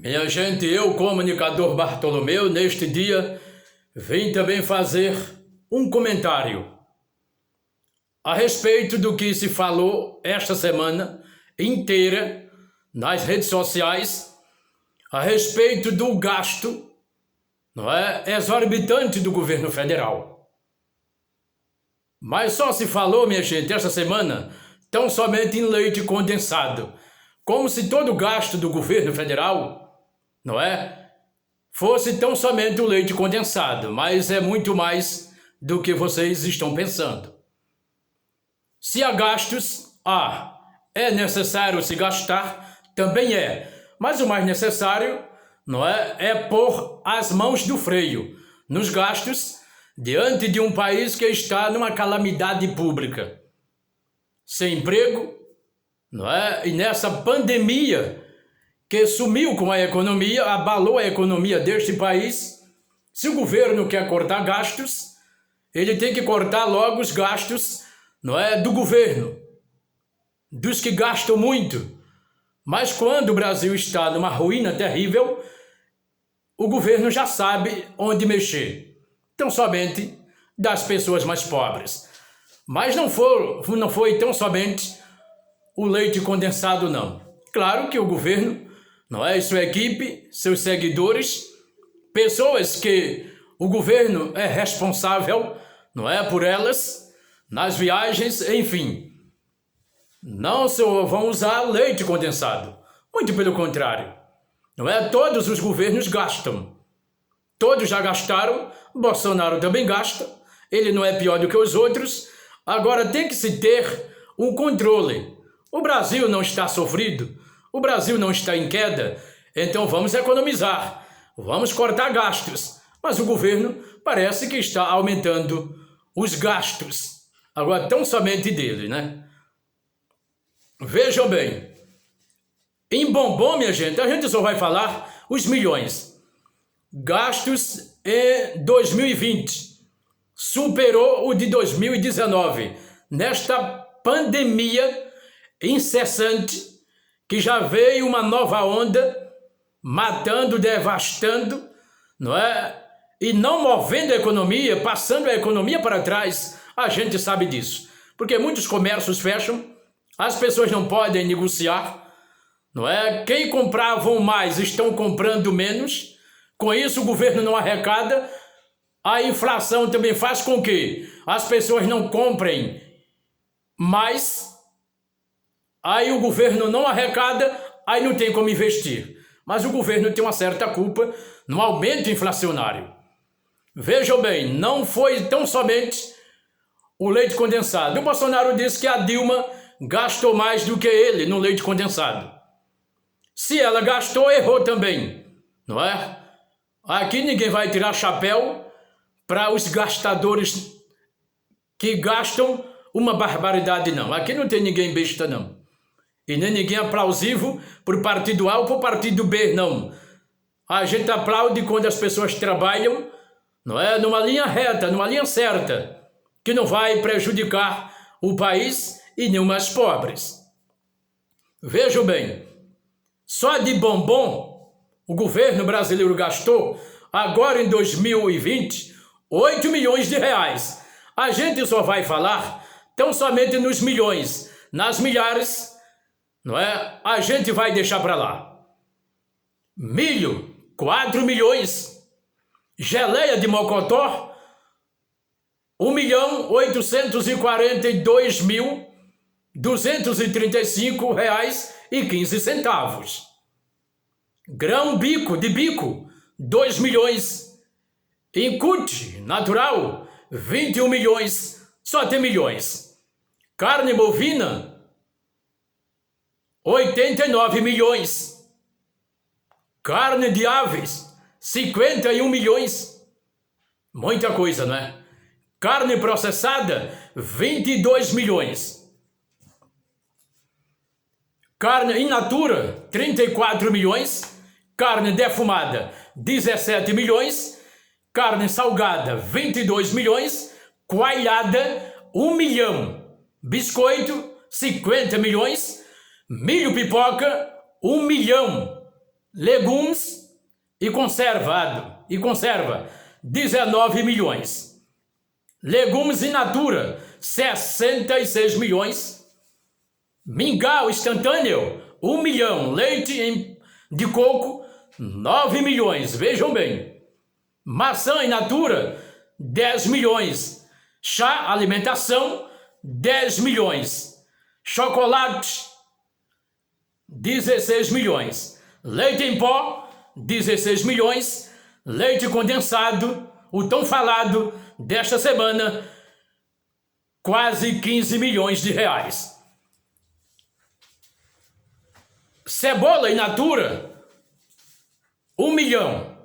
Minha gente, eu, comunicador Bartolomeu, neste dia vim também fazer um comentário a respeito do que se falou esta semana inteira nas redes sociais a respeito do gasto, não é, exorbitante do governo federal. Mas só se falou, minha gente, esta semana tão somente em leite condensado, como se todo o gasto do governo federal, não é, fosse tão somente o leite condensado, mas é muito mais do que vocês estão pensando. Se há gastos, é necessário se gastar, também é, mas o mais necessário, não é pôr as mãos no freio nos gastos diante de um país que está numa calamidade pública, sem emprego, não é? E nessa pandemia que sumiu com a economia, abalou a economia deste país. Se o governo quer cortar gastos, ele tem que cortar logo os gastos, não é, do governo, dos que gastam muito. Mas quando o Brasil está numa ruína terrível, o governo já sabe onde mexer. Então somente das pessoas mais pobres. Mas não foi tão somente o leite condensado, não. Claro que o governo, não é, sua equipe, seus seguidores, pessoas que o governo é responsável, não é, por elas, nas viagens, enfim, não só vão usar leite condensado. Muito pelo contrário, não é? Todos os governos gastam. Todos já gastaram, Bolsonaro também gasta, ele não é pior do que os outros. Agora tem que se ter um controle. O Brasil não está sofrido, o Brasil não está em queda, então vamos economizar, vamos cortar gastos. Mas o governo parece que está aumentando os gastos, agora tão somente dele, né? Vejam bem, em bombom, minha gente, a gente só vai falar os milhões. Gastos em 2020 superou o de 2019, nesta pandemia incessante que já veio uma nova onda, matando, devastando, não é? E não movendo a economia, passando a economia para trás. A gente sabe disso, porque muitos comércios fecham, as pessoas não podem negociar, não é? Quem compravam mais estão comprando menos, com isso o governo não arrecada, a inflação também faz com que as pessoas não comprem mais, aí o governo não arrecada, aí não tem como investir. Mas o governo tem uma certa culpa no aumento inflacionário. Vejam bem, não foi tão somente o leite condensado. O Bolsonaro disse que a Dilma gastou mais do que ele no leite condensado. Se ela gastou, errou também, não é? Aqui ninguém vai tirar chapéu para os gastadores que gastam uma barbaridade, não. Aqui não tem ninguém besta, não. E nem ninguém aplausivo por partido A ou por partido B, não. A gente aplaude quando as pessoas trabalham, não é, numa linha reta, numa linha certa, que não vai prejudicar o país e nem os mais pobres. Vejam bem, só de bombom o governo brasileiro gastou, agora em 2020, 8 milhões de reais. A gente só vai falar tão somente nos milhões, nas milhares, não é? A gente vai deixar para lá. Milho, 4 milhões. Geleia de mocotó, 1.842.235,15. Grão bico de bico, 2 milhões. Incute natural, 21 milhões. Só tem milhões. Carne bovina, 89 milhões. Carne de aves, 51 milhões. Muita coisa, não é? Carne processada, 22 milhões. Carne in natura, 34 milhões. Carne defumada, 17 milhões. Carne salgada, 22 milhões. Coalhada, 1 milhão. Biscoito, 50 milhões. Milho pipoca, 1 milhão. legumes e conserva 19 milhões. Legumes in natura, 66 milhões. Mingau instantâneo, 1 milhão. Leite de coco, 9 milhões. Vejam bem. Maçã in natura, 10 milhões. Chá, alimentação, 10 milhões. Chocolate, 16 milhões. Leite em pó, 16 milhões. Leite condensado, o tão falado desta semana, quase 15 milhões de reais. Cebola in natura, 1 milhão.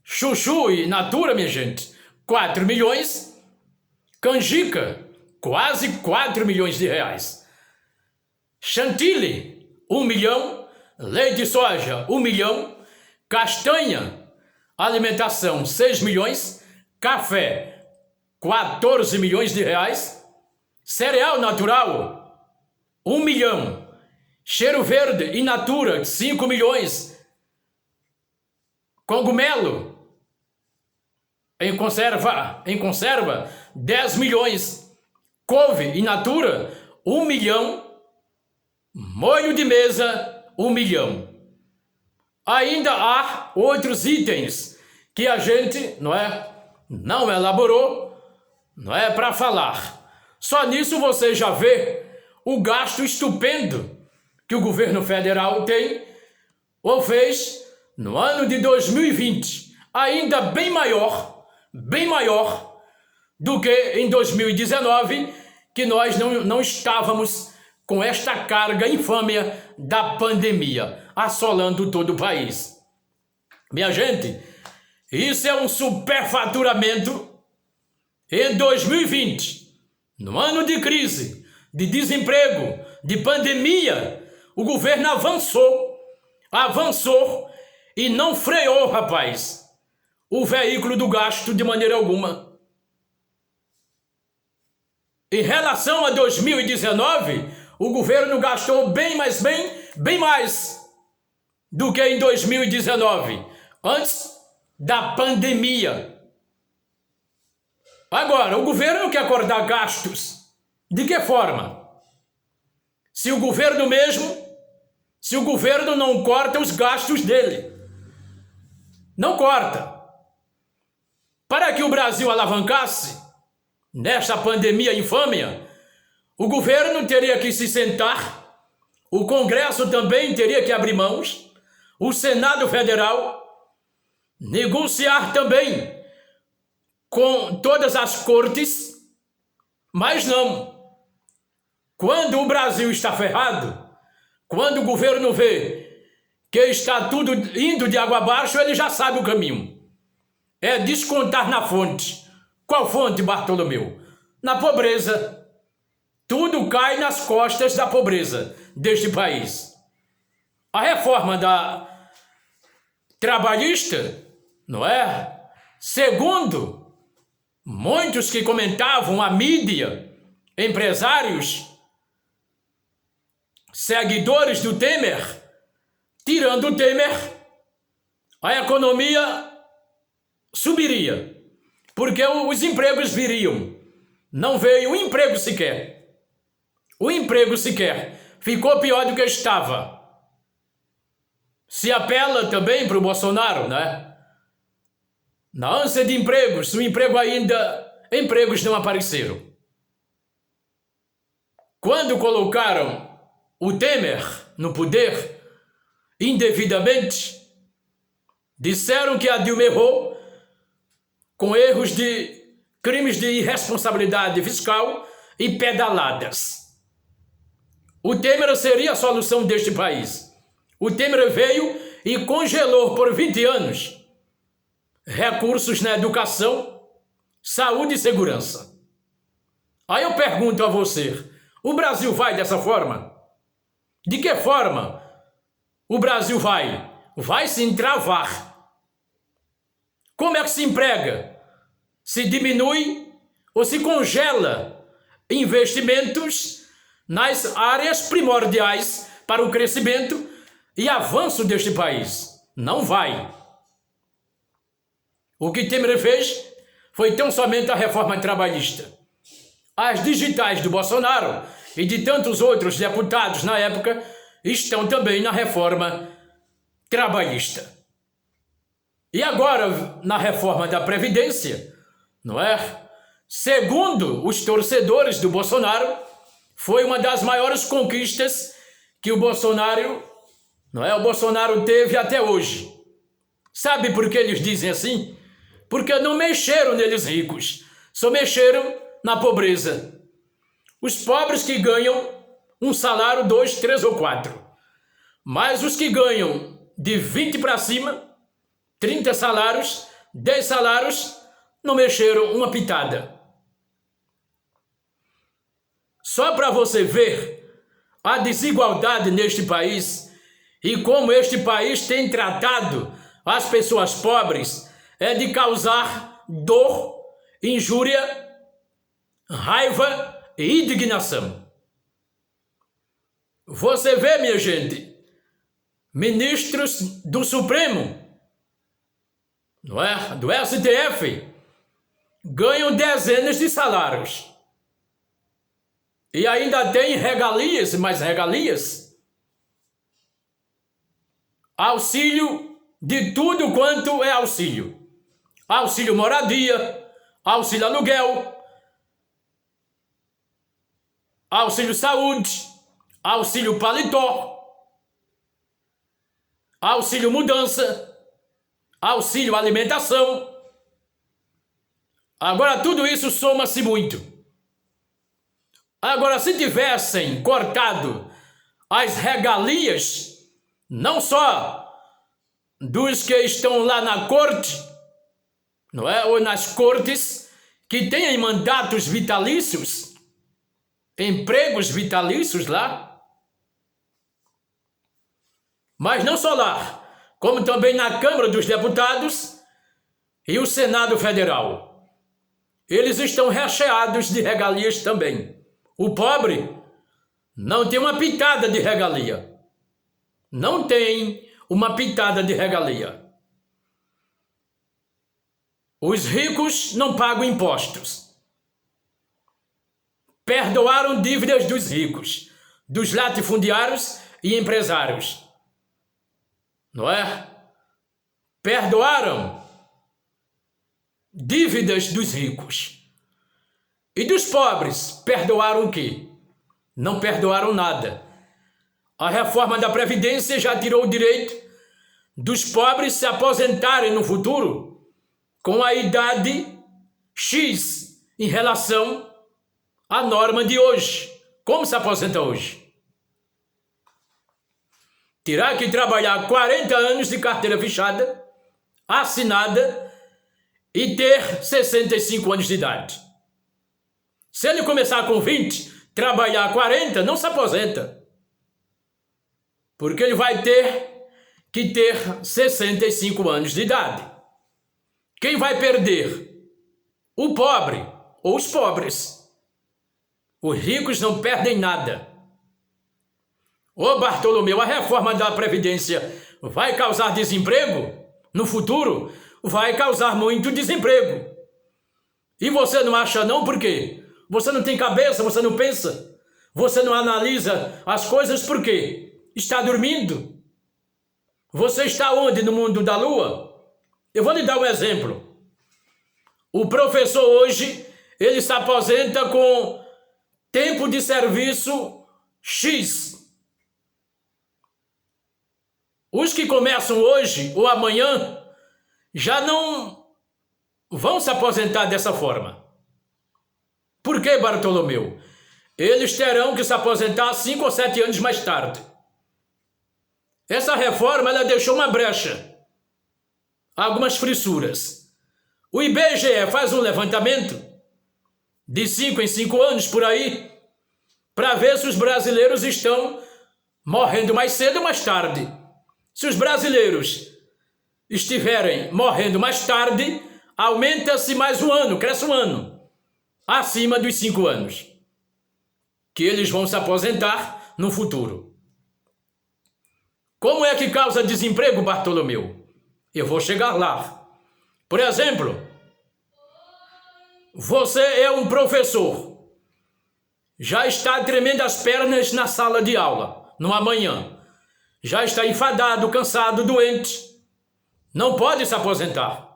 Chuchu in natura, minha gente, 4 milhões. Canjica, quase 4 milhões de reais. Chantilly, 1 milhão. Leite de soja, 1 milhão. Castanha, alimentação, 6 milhões. Café, 14 milhões de reais. Cereal natural, 1 milhão. Cheiro verde in natura, 5 milhões. Cogumelo em conserva, 10 milhões. Couve in natura, 1 milhão. Molho de mesa, 1 milhão. Ainda há outros itens que a gente não elaborou, para falar. Só nisso você já vê o gasto estupendo que o governo federal tem ou fez no ano de 2020, ainda bem maior do que em 2019, que nós não estávamos com esta carga infâmia da pandemia assolando todo o país. Minha gente, isso é um superfaturamento. Em 2020, no ano de crise, de desemprego, de pandemia, o governo avançou e não freou, rapaz, o veículo do gasto de maneira alguma. Em relação a 2019, o governo gastou bem mais do que em 2019, antes da pandemia. Agora, o governo quer cortar gastos. De que forma? Se o governo não corta os gastos dele. Não corta. Para que o Brasil alavancasse nesta pandemia infâmia, o governo teria que se sentar, o Congresso também teria que abrir mãos, o Senado Federal negociar também com todas as cortes, mas não. Quando o Brasil está ferrado, quando o governo vê que está tudo indo de água abaixo, ele já sabe o caminho. É descontar na fonte. Qual fonte, Bartolomeu? Na pobreza. Tudo cai nas costas da pobreza deste país. A reforma da trabalhista, segundo muitos que comentavam, a mídia, empresários, seguidores do Temer, tirando o Temer, a economia subiria, porque os empregos viriam. Não veio um emprego sequer. O emprego sequer ficou pior do que estava. Se apela também para o Bolsonaro, Na ânsia de empregos, empregos não apareceram. Quando colocaram o Temer no poder, indevidamente, disseram que a Dilma errou com erros de crimes de irresponsabilidade fiscal e pedaladas. O Temer seria a solução deste país. O Temer veio e congelou por 20 anos recursos na educação, saúde e segurança. Aí eu pergunto a você, o Brasil vai dessa forma? De que forma o Brasil vai? Vai se entravar. Como é que se emprega? Se diminui ou se congela investimentos nas áreas primordiais para o crescimento e avanço deste país. Não vai. O que Temer fez foi tão somente a reforma trabalhista. As digitais do Bolsonaro e de tantos outros deputados na época estão também na reforma trabalhista. E agora, na reforma da Previdência, não é? Segundo os torcedores do Bolsonaro, foi uma das maiores conquistas que o Bolsonaro teve até hoje. Sabe por que eles dizem assim? Porque não mexeram neles ricos, só mexeram na pobreza. Os pobres que ganham um salário, 2, 3 ou 4. Mas os que ganham de 20 para cima, 30 salários, 10 salários, não mexeram uma pitada. Só para você ver a desigualdade neste país e como este país tem tratado as pessoas pobres, é de causar dor, injúria, raiva e indignação. Você vê, minha gente, ministros do Supremo, não é? Do STF, ganham dezenas de salários. E ainda tem regalias, mais regalias. Auxílio de tudo quanto é auxílio. Auxílio moradia, auxílio aluguel, auxílio saúde, auxílio paletó, auxílio mudança, auxílio alimentação. Agora tudo isso soma-se muito. Agora, se tivessem cortado as regalias, não só dos que estão lá na corte, não é? Ou nas cortes, que têm mandatos vitalícios, empregos vitalícios lá, mas não só lá, como também na Câmara dos Deputados e o Senado Federal. Eles estão recheados de regalias também. O pobre não tem uma pitada de regalia. Não tem uma pitada de regalia. Os ricos não pagam impostos. Perdoaram dívidas dos ricos, dos latifundiários e empresários. Não é? Perdoaram dívidas dos ricos. E dos pobres, perdoaram o quê? Não perdoaram nada. A reforma da Previdência já tirou o direito dos pobres se aposentarem no futuro com a idade X em relação à norma de hoje. Como se aposenta hoje? Terá que trabalhar 40 anos de carteira fechada, assinada e ter 65 anos de idade. Se ele começar com 20, trabalhar 40, não se aposenta. Porque ele vai ter que ter 65 anos de idade. Quem vai perder? O pobre ou os pobres. Os ricos não perdem nada. Ô Bartolomeu, a reforma da Previdência vai causar desemprego? No futuro, vai causar muito desemprego. E você não acha não? Por quê? Você não tem cabeça, você não pensa, você não analisa as coisas por quê? Está dormindo? Você está onde? No mundo da lua? Eu vou lhe dar um exemplo. O professor hoje, ele se aposenta com tempo de serviço X. Os que começam hoje ou amanhã já não vão se aposentar dessa forma. Por que, Bartolomeu? Eles terão que se aposentar 5 ou 7 anos mais tarde. Essa reforma, ela deixou uma brecha, algumas fissuras. O IBGE faz um levantamento de 5 em 5 anos por aí, para ver se os brasileiros estão morrendo mais cedo ou mais tarde. Se os brasileiros estiverem morrendo mais tarde, aumenta-se mais um ano, cresce um ano. Acima dos 5 anos, que eles vão se aposentar no futuro. Como é que causa desemprego, Bartolomeu? Eu vou chegar lá. Por exemplo, você é um professor. Já está tremendo as pernas na sala de aula, numa manhã. Já está enfadado, cansado, doente. Não pode se aposentar.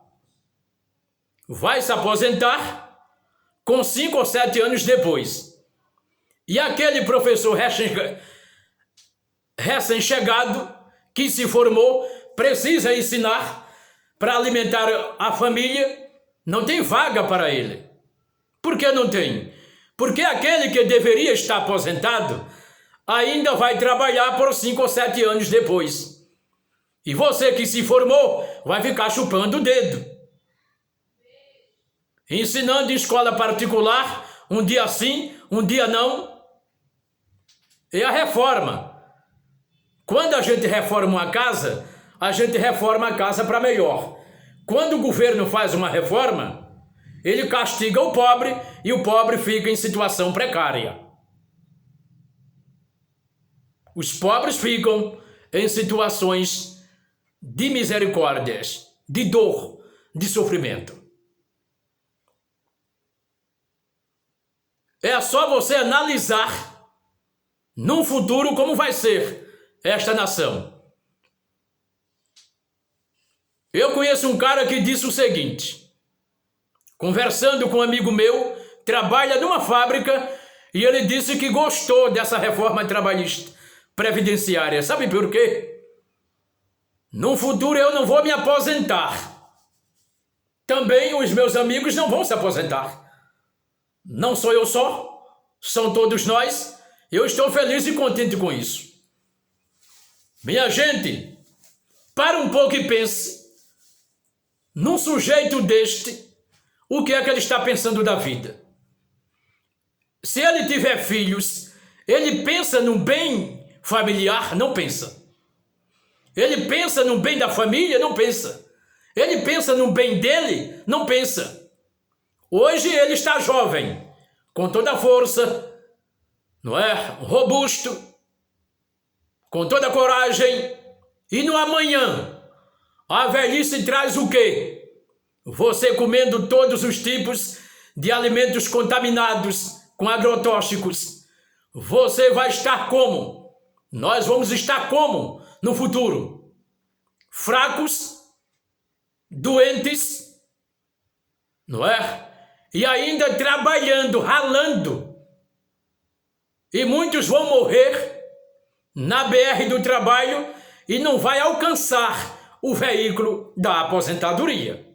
Vai se aposentar com 5 ou 7 anos depois. E aquele professor recém-chegado, que se formou, precisa ensinar para alimentar a família, não tem vaga para ele. Por que não tem? Porque aquele que deveria estar aposentado ainda vai trabalhar por 5 ou 7 anos depois. E você que se formou vai ficar chupando o dedo. Ensinando em escola particular, um dia sim, um dia não. É a reforma. Quando a gente reforma uma casa, a gente reforma a casa para melhor. Quando o governo faz uma reforma, ele castiga o pobre e o pobre fica em situação precária. Os pobres ficam em situações de misericórdias, de dor, de sofrimento. É só você analisar no futuro como vai ser esta nação. Eu conheço um cara que disse o seguinte, conversando com um amigo meu, trabalha numa fábrica, e ele disse que gostou dessa reforma trabalhista previdenciária. Sabe por quê? No futuro eu não vou me aposentar. Também os meus amigos não vão se aposentar. Não sou eu só, são todos nós. Eu estou feliz e contente com isso. Minha gente, para um pouco e pense, num sujeito deste, o que é que ele está pensando da vida? Se ele tiver filhos, ele pensa no bem familiar? Não pensa. Ele pensa no bem da família? Não pensa. Ele pensa no bem dele? Não pensa. Hoje ele está jovem, com toda a força, não é? Robusto, com toda a coragem, e no amanhã, a velhice traz o quê? Você comendo todos os tipos de alimentos contaminados com agrotóxicos. Você vai estar como? Nós vamos estar como no futuro? Fracos, doentes, não é? E ainda trabalhando, ralando. E muitos vão morrer na BR do trabalho e não vai alcançar o veículo da aposentadoria.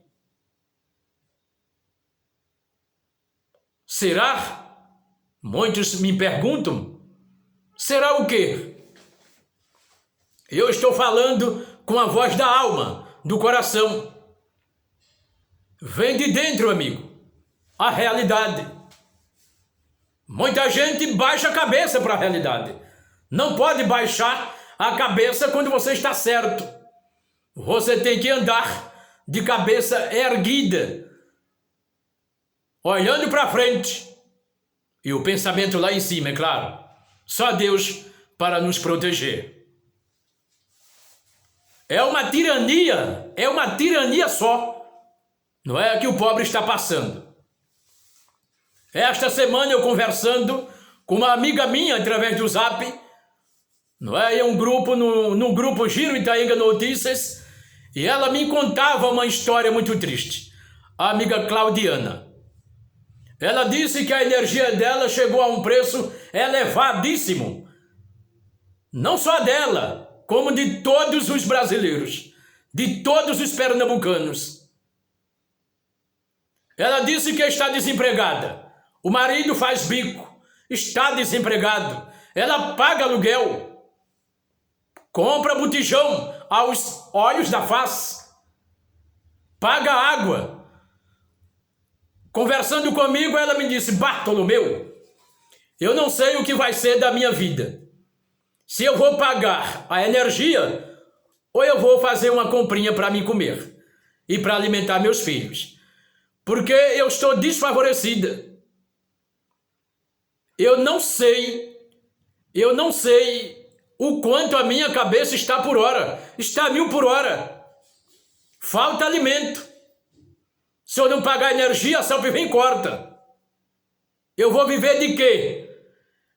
Será? Muitos me perguntam, será o quê? Eu estou falando com a voz da alma, do coração. Vem de dentro, amigo, a realidade. Muita gente baixa a cabeça para a realidade. Não pode baixar a cabeça quando você está certo. Você tem que andar de cabeça erguida, olhando para frente. E o pensamento lá em cima, é claro. Só Deus para nos proteger. É uma tirania só. Não é que o pobre está passando. Esta semana eu conversando com uma amiga minha através do Zap, não é? Em um grupo, no grupo Giro Itaenga Notícias, e ela me contava uma história muito triste. A amiga Claudiana. Ela disse que a energia dela chegou a um preço elevadíssimo. Não só dela, como de todos os brasileiros, de todos os pernambucanos. Ela disse que está desempregada. O marido faz bico, está desempregado. Ela paga aluguel, compra botijão aos olhos da face, paga água. Conversando comigo, ela me disse, Bartolomeu, eu não sei o que vai ser da minha vida. Se eu vou pagar a energia ou eu vou fazer uma comprinha para me comer e para alimentar meus filhos. Porque eu estou desfavorecida. Eu não sei o quanto a minha cabeça está por hora. Está a 1000 por hora. Falta alimento. Se eu não pagar energia, a Celp vem e corta. Eu vou viver de quê?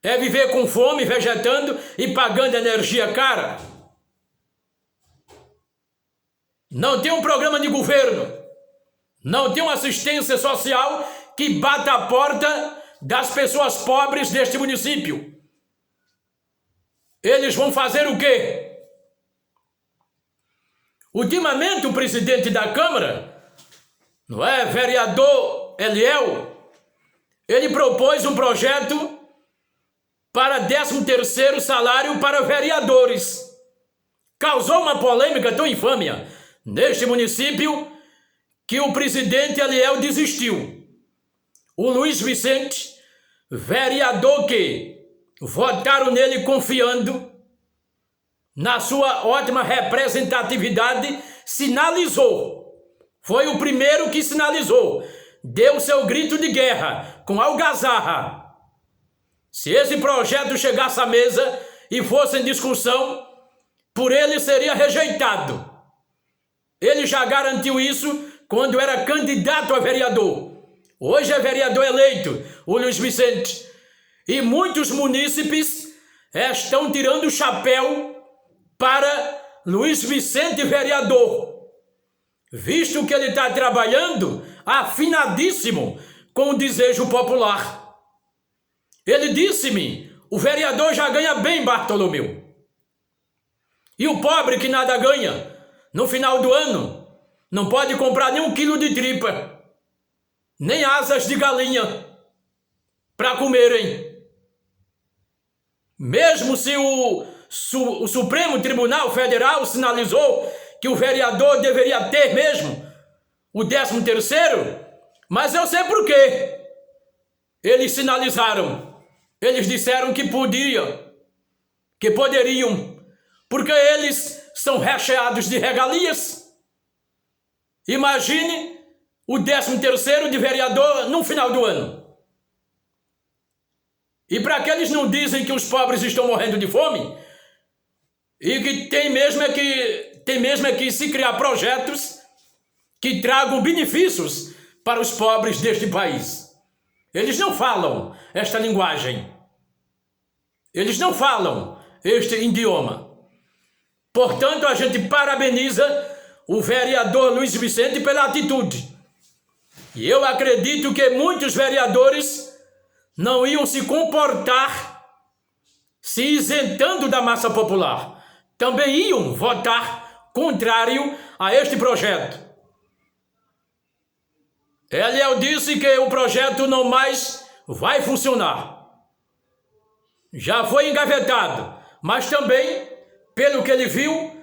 É viver com fome, vegetando e pagando energia cara? Não tem um programa de governo. Não tem uma assistência social que bata a porta das pessoas pobres deste município. Eles vão fazer o quê? Ultimamente o presidente da Câmara, não é, vereador Eliel, ele propôs um projeto para 13º salário para vereadores. Causou uma polêmica tão infâmia neste município que o presidente Eliel desistiu. O Luiz Vicente, vereador que votaram nele confiando na sua ótima representatividade, sinalizou. Foi o primeiro que sinalizou. Deu seu grito de guerra, com algazarra. Se esse projeto chegasse à mesa e fosse em discussão, por ele seria rejeitado. Ele já garantiu isso quando era candidato a vereador. Hoje é vereador eleito, o Luiz Vicente. E muitos munícipes estão tirando o chapéu para Luiz Vicente vereador, visto que ele está trabalhando afinadíssimo com o desejo popular. Ele disse-me, o vereador já ganha bem, Bartolomeu. E o pobre que nada ganha, no final do ano, não pode comprar nem 1 quilo de tripa, nem asas de galinha para comerem. Mesmo se o Supremo Tribunal Federal sinalizou que o vereador deveria ter mesmo o 13º, mas eu sei por quê. Eles sinalizaram, eles disseram que poderiam, porque eles são recheados de regalias. Imagine o 13º de vereador no final do ano. E para que eles não dizem que os pobres estão morrendo de fome, e que tem mesmo é que se criar projetos que tragam benefícios para os pobres deste país. Eles não falam esta linguagem. Eles não falam este idioma. Portanto, a gente parabeniza o vereador Luiz Vicente pela atitude. E eu acredito que muitos vereadores não iam se comportar se isentando da massa popular. Também iam votar contrário a este projeto. Eliel disse que o projeto não mais vai funcionar. Já foi engavetado, mas também, pelo que ele viu,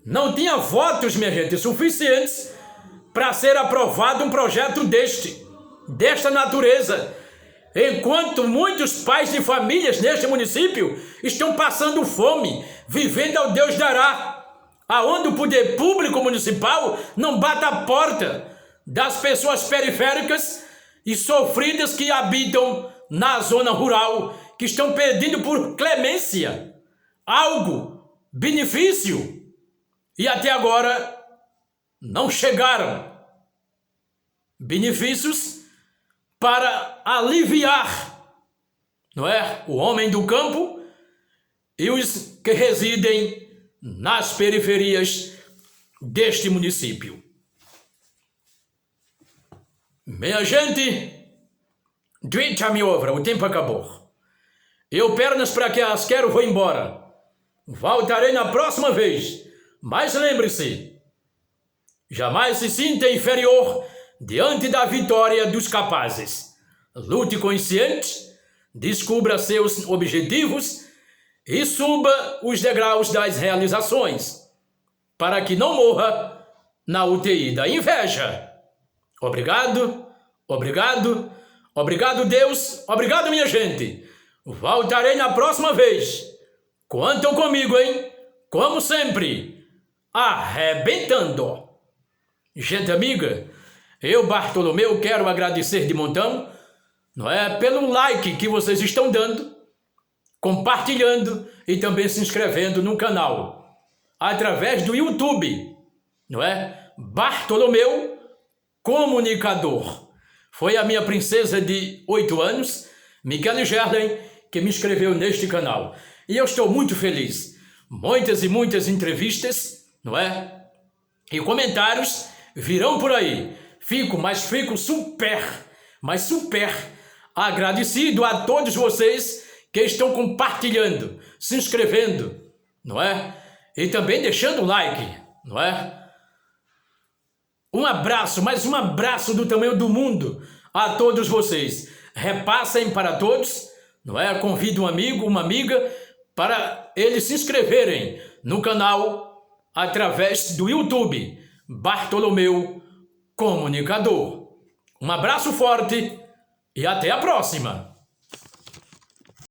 não tinha votos, minha gente, suficientes para ser aprovado um projeto desta natureza. Enquanto muitos pais de famílias neste município estão passando fome, vivendo ao Deus dará, aonde o poder público municipal não bate a porta das pessoas periféricas e sofridas que habitam na zona rural, que estão pedindo por clemência, algo, benefício, e até agora não chegaram benefícios para aliviar, não é, o homem do campo e os que residem nas periferias deste município. Minha gente, dita-me obra, o tempo acabou. Eu pernas para que as quero, vou embora. Voltarei na próxima vez, mas lembre-se, jamais se sinta inferior diante da vitória dos capazes. Lute consciente, descubra seus objetivos e suba os degraus das realizações, para que não morra na UTI da inveja. Obrigado, obrigado, obrigado Deus, obrigado minha gente. Voltarei na próxima vez. Contam comigo, hein? Como sempre, arrebentando. Gente amiga, eu, Bartolomeu, quero agradecer de montão, não é, pelo like que vocês estão dando, compartilhando e também se inscrevendo no canal, através do YouTube, não é? Bartolomeu Comunicador. Foi a minha princesa de 8 anos, Michele Gerlen, que me inscreveu neste canal. E eu estou muito feliz. Muitas e muitas entrevistas, não é? E comentários virão por aí. Fico super, mas super agradecido a todos vocês que estão compartilhando, se inscrevendo, não é? E também deixando o like, não é? Um abraço, mais um abraço do tamanho do mundo a todos vocês. Repassem para todos, não é? Convido um amigo, uma amiga, para eles se inscreverem no canal através do YouTube, Bartolomeu Comunicador. Um abraço forte e até a próxima!